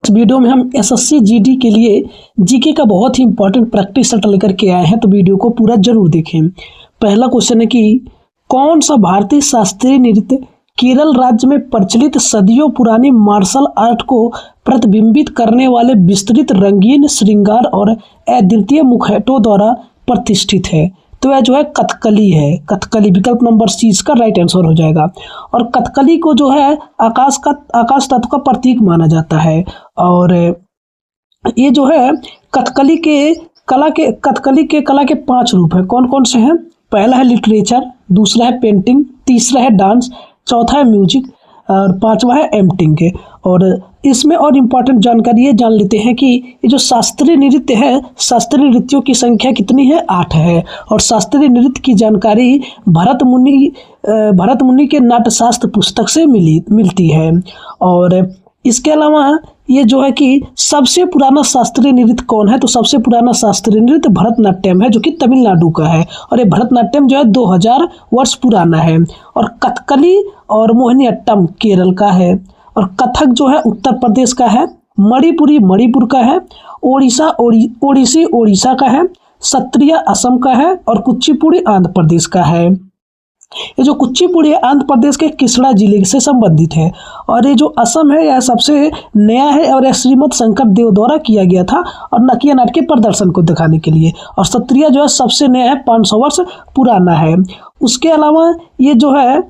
इस वीडियो में हम एसएससी जीडी के लिए जीके का बहुत ही इंपॉर्टेंट प्रैक्टिस सेट लेकर के आए हैं, तो वीडियो को पूरा जरूर देखें। पहला क्वेश्चन है कि कौन सा भारतीय शास्त्रीय नृत्य केरल राज्य में प्रचलित सदियों पुरानी मार्शल आर्ट को प्रतिबिंबित करने वाले विस्तृत रंगीन श्रृंगार और अद्वितीय मुखौटों द्वारा प्रतिष्ठित है? तो यह जो है कथकली है। कथकली विकल्प नंबर सी इसका राइट आंसर हो जाएगा। और कथकली को जो है आकाश तत्व का प्रतीक माना जाता है। और ये जो है कथकली के कला के 5 रूप हैं। कौन कौन से हैं? पहला है लिटरेचर, दूसरा है पेंटिंग, तीसरा है डांस, चौथा है म्यूजिक और 5वां है एम्पटिंग के। और इसमें और इम्पॉर्टेंट जानकारी ये जान लेते हैं कि ये जो शास्त्रीय नृत्य है, शास्त्रीय नृत्यों की संख्या कितनी है? 8 है। और शास्त्रीय नृत्य की जानकारी भरत मुनि के नाट्यशास्त्र पुस्तक से मिलती है। और इसके अलावा ये जो है कि सबसे पुराना शास्त्रीय नृत्य कौन है? तो सबसे पुराना शास्त्रीय नृत्य भरतनाट्यम है, जो कि तमिलनाडु का है। और ये भरतनाट्यम जो है 2000 वर्ष पुराना है। और कथकली और मोहिनीअट्टम केरल का है। और कथक जो है उत्तर प्रदेश का है। मणिपुरी मणिपुर का है। ओडिसी ओडिशा का है। सत्रिय असम का है। और कुचिपुड़ी आंध्र प्रदेश का है। ये जो कुचिपुड़ी आंध्र प्रदेश के किसड़ा जिले से संबंधित है। और ये जो असम है यह सबसे नया है और यह श्रीमद शंकर देव द्वारा किया गया था और नकिया नाट के प्रदर्शन को दिखाने के लिए। और सत्रिया जो है सबसे नया है, 500 वर्ष पुराना है। उसके अलावा ये जो है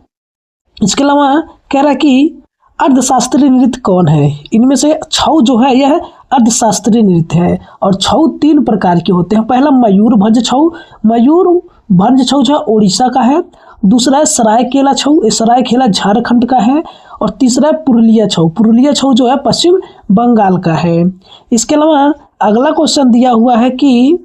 इसके अलावा कह रहा है कि अर्धशास्त्रीय नृत्य कौन है? इनमें से छऊ जो है यह अर्धशास्त्रीय नृत्य है। और छऊ 3 प्रकार के होते हैं। पहला मयूरभंज छऊ। मयूरभंज छऊ जो है उड़ीसा का है। दूसरा है सरायकेला छऊ, ये सरायकेला झारखंड का है। और तीसरा है पुरुलिया छऊ। पुरुलिया छऊ जो है पश्चिम बंगाल का है। इसके अलावा अगला क्वेश्चन दिया हुआ है कि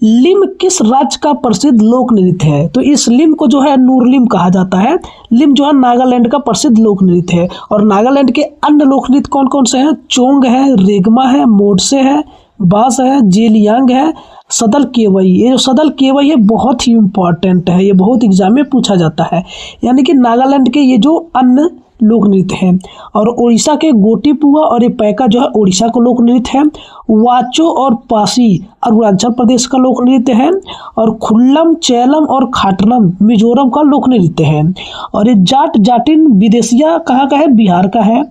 लिम किस राज्य का प्रसिद्ध लोक नृत्य है? तो इस लिम को जो है नूरलिम कहा जाता है। लिम जो है नागालैंड का प्रसिद्ध लोक नृत्य है। और नागालैंड के अन्य लोक नृत्य कौन कौन से हैं? चोंग है, रेगमा है, मोडसे है, बास है, जेलियांग है, सदल केवई। ये जो सदल केवई है बहुत ही इंपॉर्टेंट है, ये बहुत एग्जाम में पूछा जाता है। यानी कि नागालैंड के ये जो अन्य लोक नृत्य हैं। और उड़ीसा के गोटीपुआ और ये पैका जो है उड़ीसा का लोक नृत्य है। वाचो और पासी अरुणाचल प्रदेश का लोक नृत्य है। और खुल्लम, चैलम और खाटनम मिजोरम का लोक नृत्य है। और ये जाट जाटिन विदेशिया कहाँ का है? बिहार का है।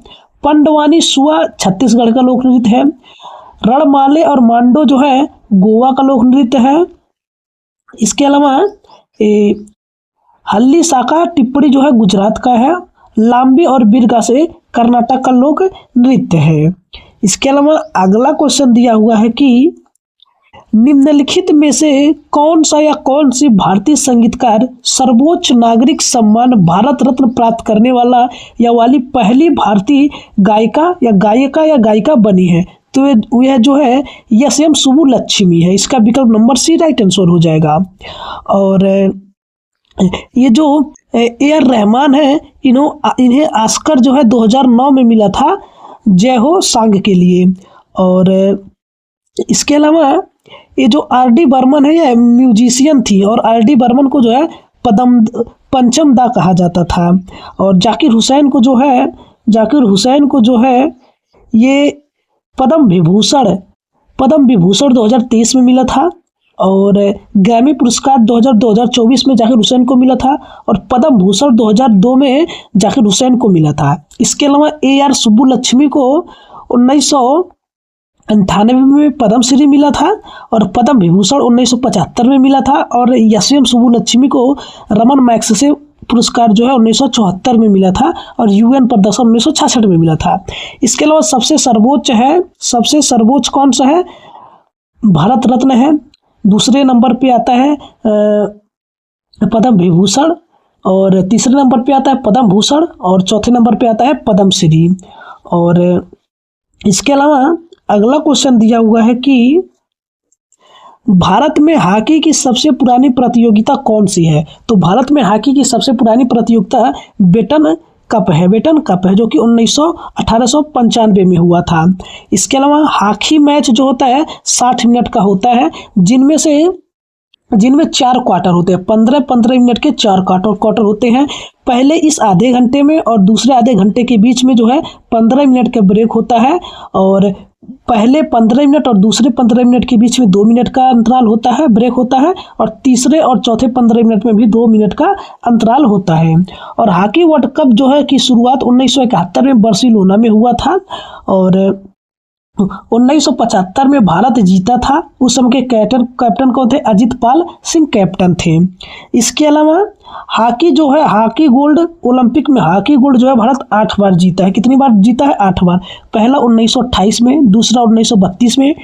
पंडवानी सुआ छत्तीसगढ़ का लोक नृत्य है। रणमाले और मांडो जो है गोवा का लोक नृत्य है। इसके अलावा हल्ली साका टिप्पणी जो है गुजरात का है। लांबी और बिरगा से कर्नाटक का लोक नृत्य है। इसके अलावा अगला क्वेश्चन दिया हुआ है कि निम्नलिखित में से कौन सा या कौन सी भारतीय संगीतकार सर्वोच्च नागरिक सम्मान भारत रत्न प्राप्त करने वाला या वाली पहली भारतीय गायिका बनी है? तो यह जो है एस.एम. सुब्बुलक्ष्मी है। इसका विकल्प नंबर सी राइट आंसर हो जाएगा। और ये जो ए.आर. रहमान है, इन्हें ऑस्कर जो है 2009 में मिला था जय हो सॉन्ग के लिए। और इसके अलावा ये जो आर.डी. बर्मन है यह म्यूजिशियन थी। और आर.डी. बर्मन को जो है पंचम दा कहा जाता था। और जाकिर हुसैन को जो है ये पद्म विभूषण 2023 में मिला था। और ग्रैमी पुरस्कार 2024 में जाकिर हुसैन को मिला था। और पद्म भूषण 2002 में जाकिर हुसैन को मिला था। इसके अलावा ए.आर. सुब्बुलक्ष्मी को 1998 में पद्मश्री मिला था। और पद्म विभूषण 1975 में मिला था। और एस.एम. सुब्बुलक्ष्मी को रमन मैग्सेसे पुरस्कार जो है 1974 में मिला था। और UN प्रदर्शन 1966 में मिला था। इसके अलावा सबसे सर्वोच्च कौन सा है? भारत रत्न है। दूसरे नंबर पे आता है पद्म विभूषण। और तीसरे नंबर पे आता है पद्म भूषण। और चौथे नंबर पे आता है पद्मश्री। और इसके अलावा अगला क्वेश्चन दिया हुआ है कि भारत में हॉकी की सबसे पुरानी प्रतियोगिता कौन सी है? तो भारत में हॉकी की सबसे पुरानी प्रतियोगिता बेटन कप है, जो कि 1895 में हुआ था। इसके अलावा हॉकी मैच जो होता है 60 मिनट का होता है, जिनमें से जिनमें 4 क्वार्टर होते हैं। 15-15 मिनट के 4 क्वार्टर होते हैं। पहले इस आधे घंटे में और दूसरे आधे घंटे के बीच में जो है 15 मिनट का ब्रेक होता है, और पहले 15 मिनट और दूसरे 15 मिनट के बीच में 2 मिनट का अंतराल होता है, ब्रेक होता है, और तीसरे और चौथे 15 मिनट में भी 2 मिनट का अंतराल होता है। और हॉकी वर्ल्ड कप जो है कि शुरुआत 1971 में बार्सिलोना में हुआ था, और 1975 में भारत जीता था। उस समय के कैप्टन कौन थे? अजित पाल सिंह कैप्टन थे। इसके अलावा हॉकी जो है, हॉकी गोल्ड, ओलंपिक में हॉकी गोल्ड जो है भारत 8 बार जीता है। कितनी बार जीता है? 8 बार। पहला 1928 में, दूसरा 1932 में,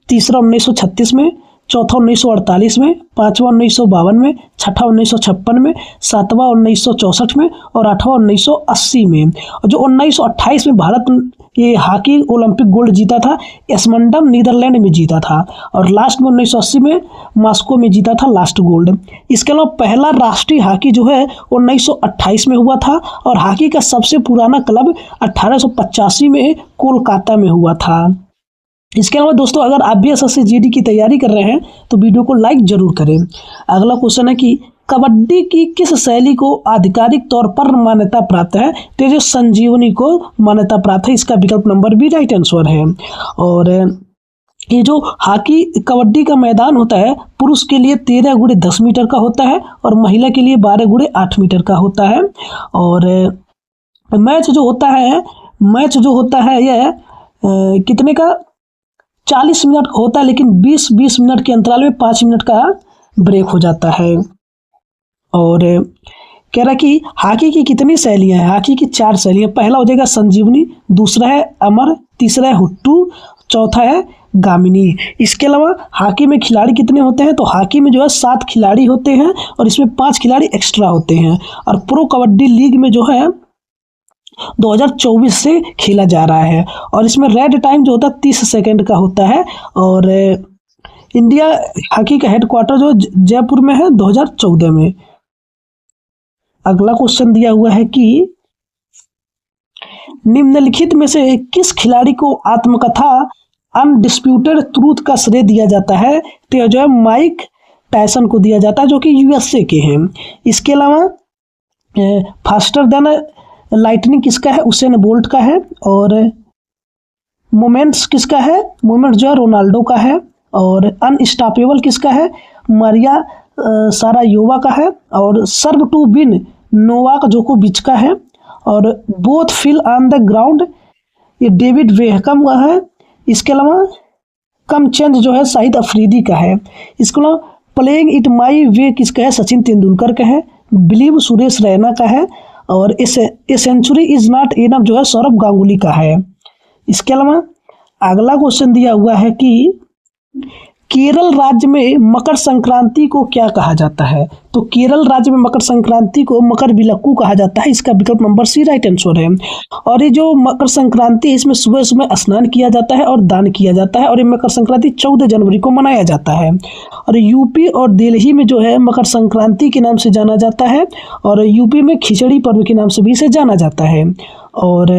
तीसरा 1936 में, चौथा 1948 में, पांचवा 1952 में, छठा 1956 में, सातवां 1964 में, और आठवां 1980 में। और जो 1928 में भारत ये हॉकी ओलंपिक गोल्ड जीता था, एस्मंडम नीदरलैंड में जीता था, और लास्ट में 1980 में मॉस्को में जीता था लास्ट गोल्ड। इसके अलावा पहला राष्ट्रीय हॉकी जो है 1928 में हुआ था, और हॉकी का सबसे पुराना क्लब 1885 में कोलकाता में हुआ था। इसके अलावा दोस्तों, अगर आप भी एसएससी जीडी की तैयारी कर रहे हैं तो वीडियो को लाइक जरूर करें। अगला क्वेश्चन है कि कबड्डी की किस शैली को आधिकारिक तौर पर मान्यता प्राप्त है? तो जो संजीवनी को मान्यता प्राप्त है, इसका विकल्प नंबर बी राइट आंसर है। और ये जो हॉकी कबड्डी का मैदान होता है, पुरुष के लिए 13 × 10 मीटर का होता है, और महिला के लिए 12 × 8 मीटर का होता है। और मैच जो होता है यह कितने का? 40 मिनट का होता है, लेकिन 20-20 मिनट के अंतराल में 5 मिनट का ब्रेक हो जाता है। और कह रहा कि हॉकी की कितनी शैलियां हैं? हॉकी की 4 शैलियां। पहला हो जाएगा संजीवनी, दूसरा है अमर, तीसरा है हुट्टू, चौथा है गामिनी। इसके अलावा हॉकी में खिलाड़ी कितने होते हैं? तो हॉकी में जो है 7 खिलाड़ी होते हैं, और इसमें 5 खिलाड़ी एक्स्ट्रा होते हैं। और प्रो कबड्डी लीग में जो है 2024 से खेला जा रहा है, और इसमें रेड टाइम जो होता है 30 सेकंड का होता है। और इंडिया हॉकी का हेडक्वार्टर जो जयपुर में है 2014 में। अगला क्वेश्चन दिया हुआ है कि निम्नलिखित में से किस खिलाड़ी को आत्मकथा अनडिस्प्यूटेड ट्रूथ का श्रेय दिया जाता है? तो जो है माइक टायसन को दिया जाता है, जो कि यूएसए के हैं। इसके अलावा फास्टर देन लाइटनिंग किसका है? उसेन बोल्ट का है। और मोमेंट्स किसका है? मोमेंट जो है रोनाल्डो का है। और अनस्टॉपेबल किसका है? मारिया सारायोवा का है। और सर्व टू विन नोवाक जोकोविच का है। और both feel on the ground ये डेविड वेहकम का है। इसके अलावा कम चेंज जो है शाहिद अफरीदी का है। इसके अलावा प्लेइंग इट माई वे किसका है? सचिन तेंदुलकर का है। बिलीव सुरेश रैना का है। और a century is not enough जो है सौरभ गांगुली का है। इसके अलावा अगला क्वेश्चन दिया हुआ है कि केरल राज्य में मकर संक्रांति को क्या कहा जाता है? तो केरल राज्य में मकर संक्रांति को मकर बिलक्कू कहा जाता है। इसका विकल्प नंबर सी राइट आंसर है। और ये जो मकर संक्रांति है, इसमें सुबह सुबह स्नान किया जाता है और दान किया जाता है, और ये मकर संक्रांति 14 जनवरी को मनाया जाता है। और यूपी और दिल्ली में जो है मकर संक्रांति के नाम से जाना जाता है, और यूपी में खिचड़ी पर्व के नाम से भी इसे जाना जाता है। और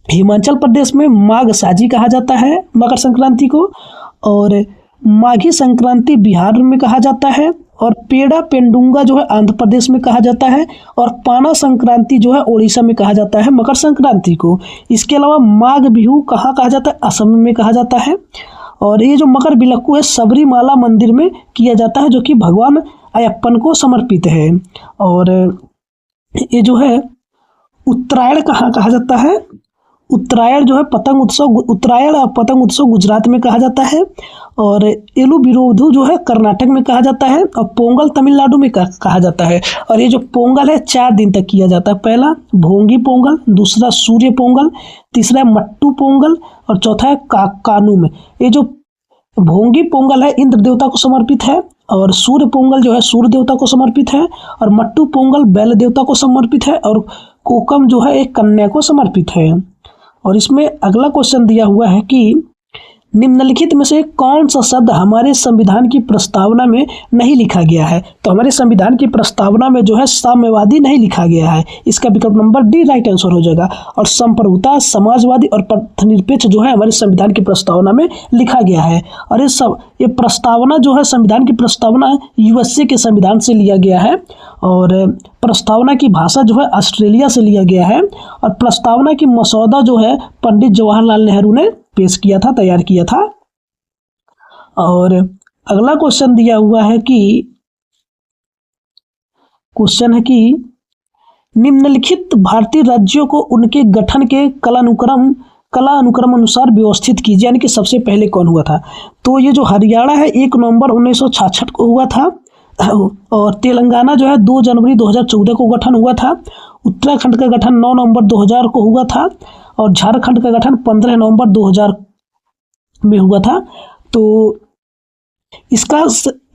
हिमाचल प्रदेश में माघ साजी कहा जाता है मकर संक्रांति को। और माघी संक्रांति बिहार में कहा जाता है। और पेड़ा पेंडुंगा जो है आंध्र प्रदेश में कहा जाता है। और पाना संक्रांति जो है उड़ीसा में कहा जाता है मकर संक्रांति को। इसके अलावा माघ बिहू कहाँ कहा जाता है? असम में कहा जाता है। और ये जो मकर बिलक्कू है सबरीमाला मंदिर में किया जाता है, जो कि भगवान अयप्पन को समर्पित है। और ये जो है उत्तरायण कहाँ कहा जाता है? उत्तरायण जो है पतंग उत्सव, उत्तरायण और पतंग उत्सव गुजरात में कहा जाता है। और एलु बिरोधु जो है कर्नाटक में कहा जाता है। और पोंगल तमिलनाडु में कहा जाता है। और ये जो पोंगल है 4 दिन तक किया जाता है। पहला भोंगी पोंगल, दूसरा सूर्य पोंगल, तीसरा है मट्टू पोंगल, और चौथा है कानूम। ये जो भोंगी पोंगल है इंद्र देवता को समर्पित है। और सूर्य पोंगल जो है सूर्य देवता को समर्पित है। और मट्टू पोंगल बैल देवता को समर्पित है। और कोकम जो है एक कन्या को समर्पित है। और इसमें अगला क्वेश्चन दिया हुआ है कि निम्नलिखित में से कौन सा शब्द हमारे संविधान की प्रस्तावना में नहीं लिखा गया है? तो हमारे संविधान की प्रस्तावना में जो है साम्यवादी नहीं लिखा गया है, इसका विकल्प नंबर डी राइट आंसर हो जाएगा। और संप्रभुता, समाजवादी और पथनिरपेक्ष जो है हमारे संविधान की प्रस्तावना में लिखा गया है। और ये प्रस्तावना जो है, संविधान की प्रस्तावना यूएसए के संविधान से लिया गया है, और प्रस्तावना की भाषा जो है ऑस्ट्रेलिया से लिया गया है, और प्रस्तावना की मसौदा जो है पंडित जवाहरलाल नेहरू ने पेश किया था, तैयार किया था। और अगला क्वेश्चन दिया हुआ है कि निम्नलिखित भारतीय राज्यों को उनके गठन के कला अनुक्रम अनुसार व्यवस्थित कीजिए, यानी कि सबसे पहले कौन हुआ था? तो ये जो हरियाणा है 1 नवंबर 1966 को हुआ था, और तेलंगाना जो है 2 जनवरी 2014 को गठन हुआ था। उत्तराखंड का गठन 9 नवंबर 2000 को हुआ था, और झारखंड का गठन 15 नवंबर 2000 में हुआ था। तो इसका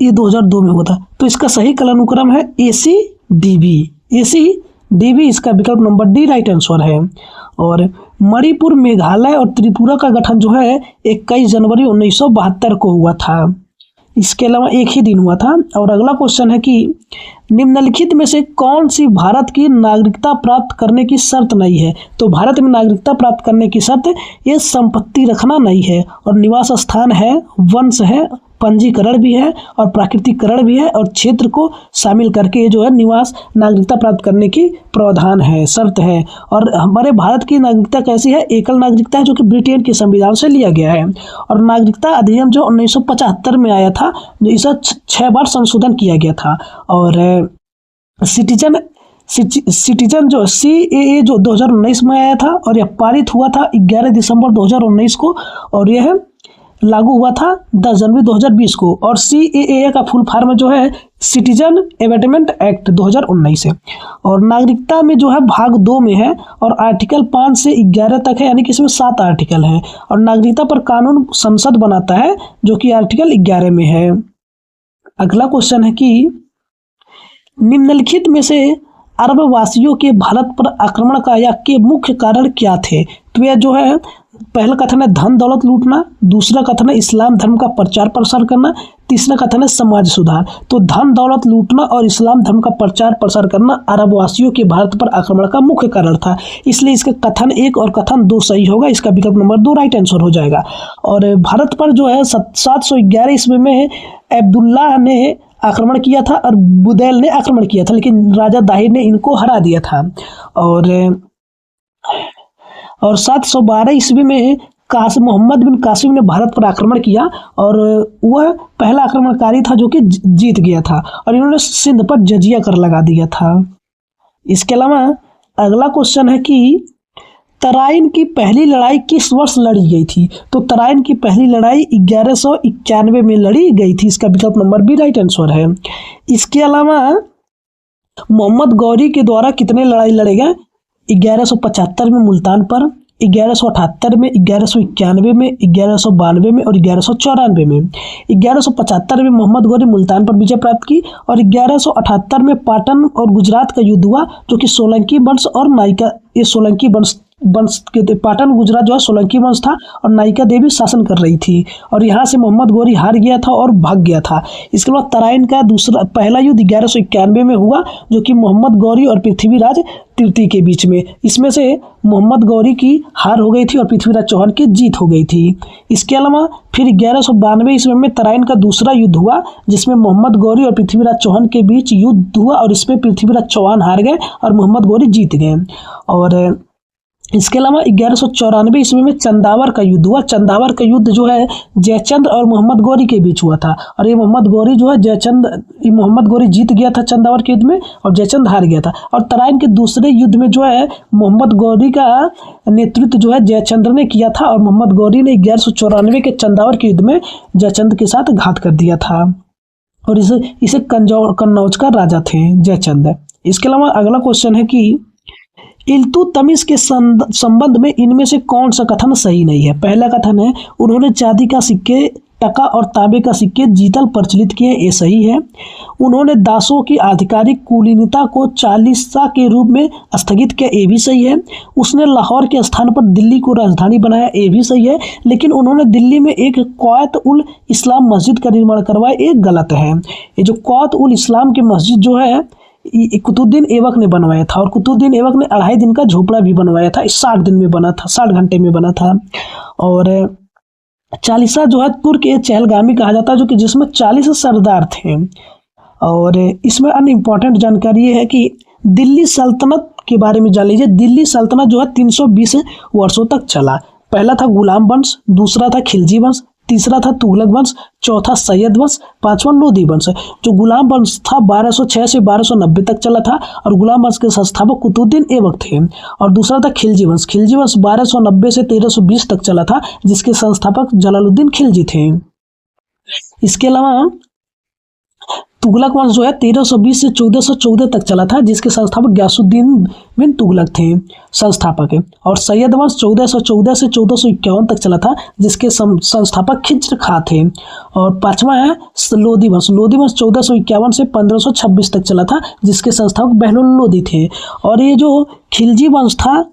ये 2002 में हुआ था। तो इसका सही कालानुक्रम है ACDB, इसका विकल्प नंबर डी राइट आंसर है। और मणिपुर, मेघालय और त्रिपुरा का गठन जो है 21 जनवरी 1972 को हुआ था। इसके अलावा एक ही दिन हुआ था। और अगला क्वेश्चन है कि निम्नलिखित में से कौन सी भारत की नागरिकता प्राप्त करने की शर्त नहीं है? तो भारत में नागरिकता प्राप्त करने की शर्त ये संपत्ति रखना नहीं है, और निवास स्थान है, वंश है, पंजीकरण भी है, और प्राकृतिकरण भी है, और क्षेत्र को शामिल करके ये जो है निवास नागरिकता प्राप्त करने की प्रावधान है, शर्त है। और हमारे भारत की नागरिकता कैसी है? एकल नागरिकता है, जो कि ब्रिटेन के संविधान से लिया गया है। और नागरिकता अधिनियम जो 1975 में आया था, इसे 6 बार संशोधन किया गया था। और सिटीजन जो CAA जो 2019 में आया था, और यह पारित हुआ था 11 दिसंबर 2019 को, और यह लागू हुआ था 10 जनवरी 2020 को। और CAA का फुल फॉर्म जो है सिटीजन एमेंडमेंट एक्ट 2019 है। और नागरिकता में जो है भाग 2 में है, और आर्टिकल 5 से 11 तक है, यानी कि इसमें 7 आर्टिकल हैं। और नागरिकता पर कानून संसद बनाता है, जो कि आर्टिकल 11 में है। अगला क्वेश्चन है कि निम्नलिखित में से अरब वासियों के भारत पर आक्रमण का या के मुख्य कारण क्या थे? तो यह जो है, पहला कथन है धन दौलत लूटना, दूसरा कथन है इस्लाम धर्म का प्रचार प्रसार करना, तीसरा कथन है समाज सुधार। तो धन दौलत लूटना और इस्लाम धर्म का प्रचार प्रसार करना अरब वासियों के भारत पर आक्रमण का मुख्य कारण था, इसलिए इसका कथन 1 और कथन 2 सही होगा। इसका विकल्प नंबर 2 राइट आंसर हो जाएगा। और भारत पर जो है 711 ईस्वी में अब्दुल्लाह ने आक्रमण किया था, और बुदैल ने आक्रमण किया था, लेकिन राजा दाहिर ने इनको हरा दिया था। और 712 ईस्वी में मोहम्मद बिन कासिम ने भारत पर आक्रमण किया, और वह पहला आक्रमणकारी था जो कि जीत गया था, और इन्होंने सिंध पर जजिया कर लगा दिया था। इसके अलावा अगला क्वेश्चन है कि तराइन की पहली लड़ाई किस वर्ष लड़ी गई थी? तो तराइन की पहली लड़ाई 1191 में लड़ी गई थी, इसका विकल्प नंबर बी राइट आंसर है। इसके अलावा मोहम्मद गौरी के द्वारा कितने लड़ाई लड़े गए? 1175 में मुल्तान पर, 1178 में, 1191 में, 1192 में और 1194 में। 1175 में मोहम्मद गौरी मुल्तान पर विजय प्राप्त की, और 1178 में पाटन और गुजरात का युद्ध हुआ, जो कि सोलंकी वंश और नायिका, ये सोलंकी वंश के पाटन गुजरात जो है सोलंकी वंश था, और नायिका देवी शासन कर रही थी, और यहाँ से मोहम्मद गौरी हार गया था और भाग गया था। इसके बाद तराइन का पहला युद्ध 1191 में हुआ, जो कि मोहम्मद गौरी और पृथ्वीराज तृतीय के बीच में। इसमें से मोहम्मद गौरी की हार हो गई थी और पृथ्वीराज चौहान की जीत हो गई थी। इसके अलावा फिर 1192 ईस्वी में तराइन का दूसरा युद्ध हुआ, जिसमें मोहम्मद गौरी और पृथ्वीराज चौहान के बीच युद्ध हुआ, और इसमें पृथ्वीराज चौहान हार गए और मोहम्मद गौरी जीत गए। और इसके अलावा 1194 ईस्वी में चंदावर का युद्ध हुआ। चंदावर का युद्ध जो है जयचंद और मोहम्मद गौरी के बीच हुआ था, और ये मोहम्मद गौरी जो है मोहम्मद गौरी जीत गया था चंदावर के युद्ध में, और जयचंद हार गया था। और तराइन के दूसरे युद्ध में जो है मोहम्मद गौरी का नेतृत्व जो है जयचंद्र ने किया था, और मोहम्मद गौरी ने 1194 के चंदावर के युद्ध में जयचंद के साथ घात कर दिया था, और इसे कन्नौज का राजा थे जयचंद। इसके अलावा अगला क्वेश्चन है कि इल्तुतमिश के संबंध में इनमें से कौन सा कथन सही नहीं है? पहला कथन है उन्होंने चांदी का सिक्के टका और तांबे का सिक्के जीतल प्रचलित किए, ये सही है। उन्होंने दासों की आधिकारिक कुलीनता को चालीसा के रूप में स्थगित किया, ये भी सही है। उसने लाहौर के स्थान पर दिल्ली को राजधानी बनाया, ये भी सही है। लेकिन उन्होंने दिल्ली में एक क़्वात उल इस्लाम मस्जिद का निर्माण करवाया, ये गलत है। ये जो क़्वात उल इस्लाम की मस्जिद जो है कुतुबुद्दीन ऐबक ने बनवाया था, और कुतुबुद्दीन ऐबक ने 2.5 दिन का झोपड़ा भी बनवाया था। 60 दिन में बना था, 60 घंटे में बना था। और चालीसा जो है तुर्क ए चहलगामी कहा जाता है, जो कि जिसमें 40 सरदार थे। और इसमें अन्य इम्पॉर्टेंट जानकारी ये है कि दिल्ली सल्तनत के बारे में जान लीजिए। दिल्ली सल्तनत जो है 320 वर्षों तक चला। पहला था गुलाम वंश, दूसरा था खिलजी वंश, तीसरा था तुगलक वंश, चौथा सैयद वंश, पांचवा लोधी वंश। जो गुलाम वंश था 1206 से 1290 तक चला था, और गुलाम वंश के संस्थापक कुतुबुद्दीन ऐबक थे। और दूसरा था खिलजी वंश। खिलजी वंश 1290 से 1320 तक चला था, जिसके संस्थापक जलालुद्दीन खिलजी थे। इसके अलावा तुगलक वंश जो है 1320 से 1414 तक चला था, जिसके संस्थापक गयासुद्दीन बिन तुगलक थे, संस्थापक है। और सैयद वंश 1414 से 1451 तक चला था, जिसके संस्थापक खिज्र खां थे। और पांचवा है लोधी वंश। लोधी वंश 1451 से 1526 तक चला था, जिसके संस्थापक बहलोल लोधी थे। और ये जो खिलजी वंश था,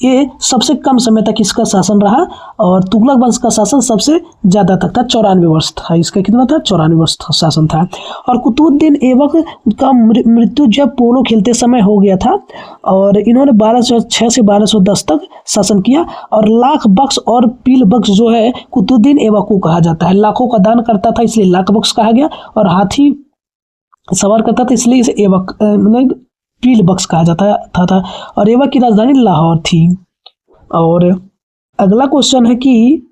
ये सबसे कम समय तक इसका शासन रहा, और तुगलक वंश का शासन सबसे ज़्यादा तक था, 94 वर्ष था। इसका कितना था? 94 वर्ष था शासन था। और कुतुबुद्दीन ऐबक का मृत्यु जब पोलो खेलते समय हो गया था, और इन्होंने 1206 से 1210 तक शासन किया। और लाख बख्श और पील बख्श जो है कुतुबुद्दीन ऐबक को कहा जाता है। लाखों का दान करता था, इसलिए लाख बख्श कहा गया, और हाथी सवार करता था, इसलिए इसे ऐबक मतलब पील बख्श कहा जाता था। और ऐबक की राजधानी लाहौर थी। और अगला क्वेश्चन है कि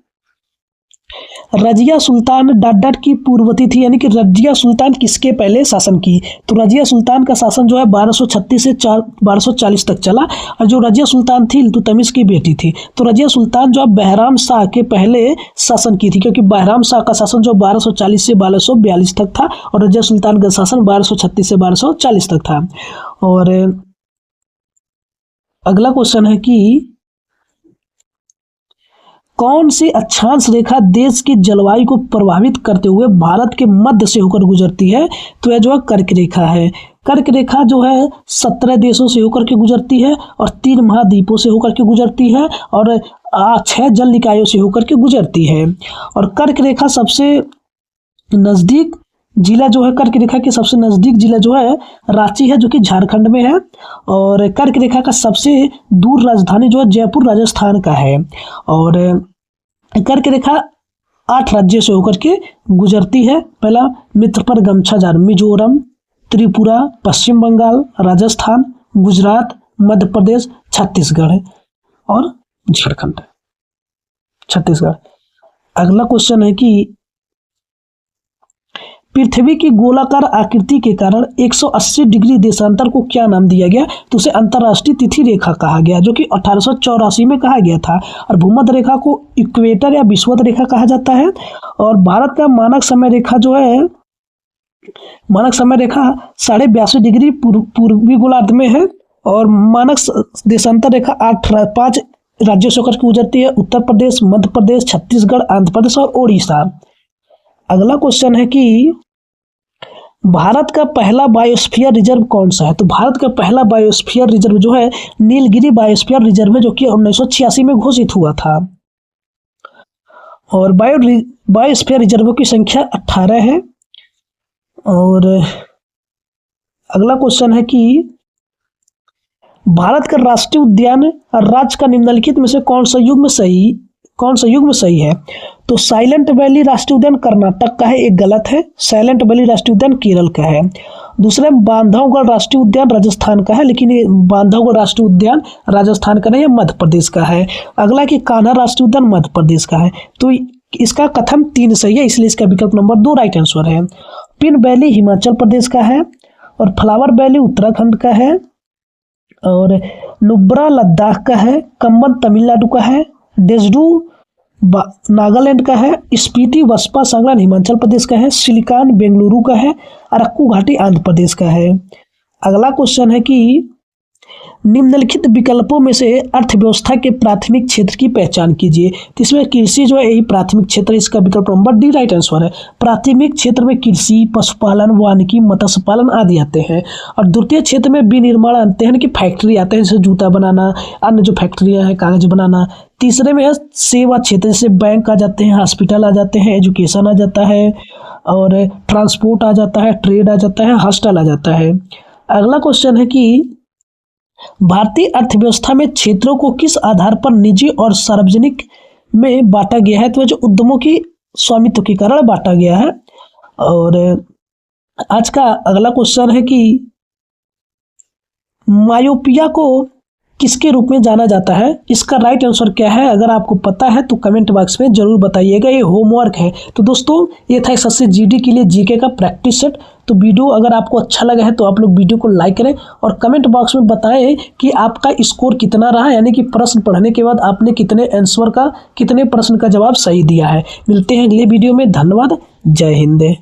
रजिया सुल्तान डॉट डॉट की पूर्ववर्ती थी, यानी कि रजिया सुल्तान किसके पहले शासन की? तो रजिया सुल्तान का शासन जो है 1236 से 1240 तक चला। और जो रजिया सुल्तान थी इल्तुतमिश की बेटी थी। तो रजिया सुल्तान जो है बहराम शाह के पहले शासन की थी, क्योंकि बहराम शाह का शासन जो 1240 से 1242 तक था, और रजिया सुल्तान का शासन 1236 से 1240 तक था। और अगला क्वेश्चन है कि कौन सी अक्षांश रेखा देश की जलवायु को प्रभावित करते हुए भारत के मध्य से होकर गुजरती है? तो यह जो है कर्क रेखा है। कर्क रेखा जो है 17 देशों से होकर के गुजरती है, और 3 महाद्वीपों से होकर के गुजरती है, और 6 जल निकायों से होकर के गुजरती है। और कर्क रेखा सबसे नज़दीक जिला जो है, कर्क रेखा के सबसे नज़दीक जिला जो है रांची है, जो कि झारखंड में है। और कर्क रेखा का सबसे दूर राजधानी जो है जयपुर राजस्थान का है। और कर्क रेखा 8 राज्यों से होकर के गुजरती है। पहला मित्र पर गमछा जार, मिजोरम, त्रिपुरा, पश्चिम बंगाल, राजस्थान, गुजरात, मध्य प्रदेश, छत्तीसगढ़ और झारखंड, छत्तीसगढ़। अगला क्वेश्चन है कि पृथ्वी की गोलाकार आकृति के कारण 180 डिग्री देशांतर को क्या नाम दिया गया? तो उसे अंतर्राष्ट्रीय तिथि रेखा कहा गया, जो कि 1884 में कहा गया था। और भूमध्य रेखा को इक्वेटर या विषुवत रेखा कहा जाता है। और भारत का मानक समय रेखा जो है, मानक समय रेखा 82.5 डिग्री पूर्वी गोलार्ध में है। और मानक देशांतर रेखा 5 राज्यों से होकर के गुजरती है, उत्तर प्रदेश, मध्य प्रदेश, छत्तीसगढ़, आंध्र प्रदेश और ओडिशा। अगला क्वेश्चन है कि भारत का पहला बायोस्फीयर रिजर्व कौन सा है? तो भारत का पहला बायोस्फीयर रिजर्व जो है नीलगिरी बायोस्फीयर रिजर्व है, जो कि 1986 में घोषित हुआ था। और बायोस्फीयर रिजर्व की संख्या 18 है। और अगला क्वेश्चन है कि भारत का राष्ट्रीय उद्यान राज्य का निम्नलिखित में से कौन सा युग में सही है? तो साइलेंट वैली राष्ट्रीय उद्यान कर्नाटक का है, एक गलत है। साइलेंट वैली राष्ट्रीय उद्यान केरल का है। दूसरा बांधवगढ़ राष्ट्रीय उद्यान राजस्थान का है, लेकिन ये बांधवगढ़ राष्ट्रीय उद्यान राजस्थान का नहीं, ये मध्य प्रदेश का है। अगला कि कान्हा राष्ट्रीय उद्यान मध्य प्रदेश का है। तो इसका कथन 3 सही है, इसलिए इसका विकल्प नंबर 2 राइट आंसर है। पिन वैली हिमाचल प्रदेश का है, और फ्लावर वैली उत्तराखंड का है, और नुब्रा लद्दाख का है, कंबन तमिलनाडु का है, डेजडू नागालैंड का है, स्पीति वस्पा संग्राम हिमाचल प्रदेश का है, सिलिकॉन बेंगलुरु का है, अरक्कू घाटी आंध्र प्रदेश का है। अगला क्वेश्चन है कि निम्नलिखित विकल्पों में से अर्थव्यवस्था के प्राथमिक क्षेत्र की पहचान कीजिए। तो इसमें कृषि जो है यही प्राथमिक क्षेत्र है, इसका विकल्प नंबर डी राइट आंसर है। प्राथमिक क्षेत्र में कृषि, पशुपालन, वानिकी, मत्स्य पालन आदि आते हैं। और द्वितीय क्षेत्र में विनिर्माण आते हैं कि फैक्ट्री आते हैं, जैसे जूता बनाना, अन्य जो फैक्ट्रियाँ हैं कागज बनाना। तीसरे में है सेवा क्षेत्र, जैसे बैंक आ जाते हैं, हॉस्पिटल आ जाते हैं, एजुकेशन आ जाता है, और ट्रांसपोर्ट आ जाता है, ट्रेड आ जाता है, हॉस्टल आ जाता है। अगला क्वेश्चन है कि भारतीय अर्थव्यवस्था में क्षेत्रों को किस आधार पर निजी और सार्वजनिक में बांटा गया है? तो जो उद्यमों की स्वामित्व के कारण बांटा गया है। और आज का अगला क्वेश्चन है कि मायोपिया को किसके रूप में जाना जाता है? इसका राइट आंसर क्या है? अगर आपको पता है तो कमेंट बॉक्स में जरूर बताइएगा, ये होमवर्क है। तो दोस्तों ये था एसएससी जीडी के लिए जीके का प्रैक्टिस सेट। तो वीडियो अगर आपको अच्छा लगा है तो आप लोग वीडियो को लाइक करें और कमेंट बॉक्स में बताएं कि आपका स्कोर कितना रहा, यानी कि प्रश्न पढ़ने के बाद आपने कितने प्रश्न का जवाब सही दिया है। मिलते हैं अगले वीडियो में। धन्यवाद। जय हिंद।